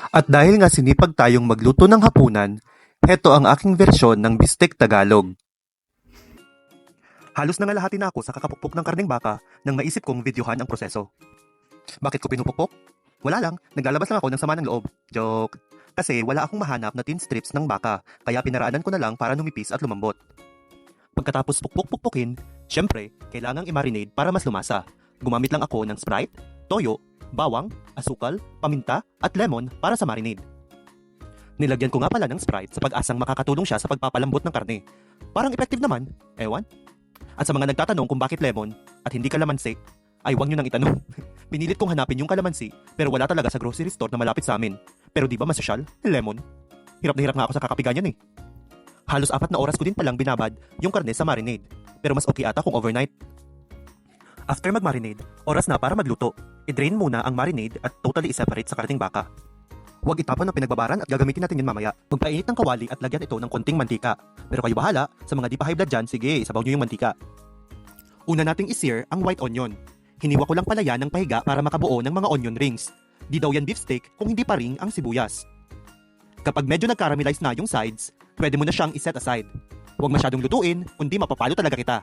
At dahil nga sinipag tayong magluto ng hapunan, heto ang aking versyon ng Bistek Tagalog. Halos nangalahati na ako sa kakapukpok ng karneng baka nang maisip kong videohan ang proseso. Bakit ko pinupukpok? Wala lang, naglalabas lang ako ng sama ng loob. Joke. Kasi wala akong mahanap na thin strips ng baka, kaya pinaraanan ko na lang para numipis at lumambot. Pagkatapos pukpok-pukpukin, syempre, kailangang i-marinade para mas lumasa. Gumamit lang ako ng Sprite, toyo, bawang, asukal, paminta, at lemon para sa marinade. Nilagyan ko nga pala ng Sprite sa pag-asang makakatulong siya sa pagpapalambot ng karne. Parang effective naman, ewan. At sa mga nagtatanong kung bakit lemon at hindi kalamansi, ay huwag nyo nang itanong. Pinilit kong hanapin yung kalamansi pero wala talaga sa grocery store na malapit sa amin. Pero di ba masosyal? Lemon. Hirap na hirap nga ako sa kakapigan yan eh. Halos 4 na oras ko din palang binabad yung karne sa marinade. Pero mas okay ata kung overnight. After mag-marinade, oras na para magluto. I-drain muna ang marinade at totally i-separate sa karneng baka. Huwag itapon ng pinagbabaran at gagamitin natin yun mamaya. Magpainit ng kawali at lagyan ito ng konting mantika. Pero kayo bahala, sa mga di pa high blood dyan, sige, isabaw nyo yung mantika. Una nating i-sear ang white onion. Hiniwa ko lang pala yan ng pahiga para makabuo ng mga onion rings. Di daw yan beefsteak kung hindi pa ring ang sibuyas. Kapag medyo nag-caramelize na yung sides, pwede mo na siyang iset aside. Huwag masyadong lutuin, kundi mapapalo talaga kita.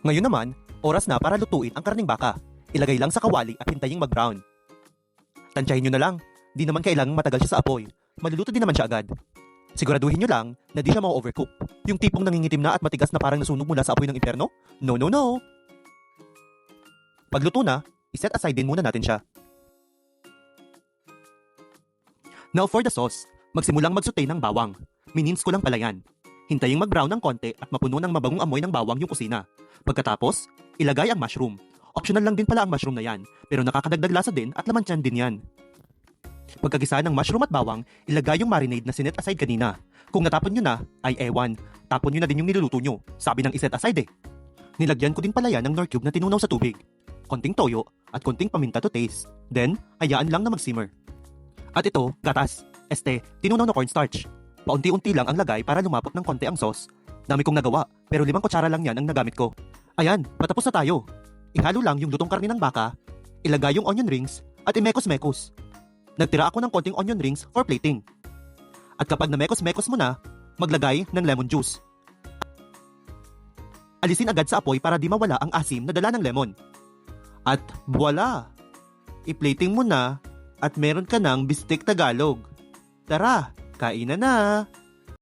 Ngayon naman, oras na para lutuin ang karneng baka. Ilagay lang sa kawali at hintayin mag-brown. Tansyahin nyo na lang, di naman kailangang matagal siya sa apoy. Maluluto din naman siya agad. Siguraduhin nyo lang na di siya ma-overcook. Yung tipong nangingitim na at matigas na parang nasunog mula sa apoy ng impyerno? No, no, no! Pagluto na, iset aside din muna natin siya. Now for the sauce, magsimulang magsaute ng bawang. Minins ko lang pala yan. Hintayin mag-brown ng konti at mapuno ng mabagong amoy ng bawang yung kusina. Pagkatapos, ilagay ang mushroom. Optional lang din pala ang mushroom na yan, pero nakakadagdag lasa din at laman-tiyan din yan. Pagkagisa ng mushroom at bawang, ilagay yung marinade na sinet aside kanina. Kung natapon nyo na, ay ewan. Tapon nyo na din yung niluluto nyo. Sabi ng iset aside eh. Nilagyan ko din pala yan ng Knorr cube na tinunaw sa tubig. Konting toyo at konting paminta to taste. Then, hayaan lang na mag-simmer. At ito, gatas. Tinunaw na cornstarch. Paunti-unti lang ang lagay para lumapot ng konti ang sauce. Dami kong nagawa, pero 5 kutsara lang yan ang nagamit ko. Ayan, patapos na tayo. Ihalo lang yung lutong karne ng baka, ilagay yung onion rings, at imekos-mekos. Nagtira ako ng konting onion rings for plating. At kapag namekos-mekos mo na, maglagay ng lemon juice. Alisin agad sa apoy para di mawala ang asim na dala ng lemon. At voila! I-plating mo na at meron ka ng Bistek Tagalog. Tara, kainan na!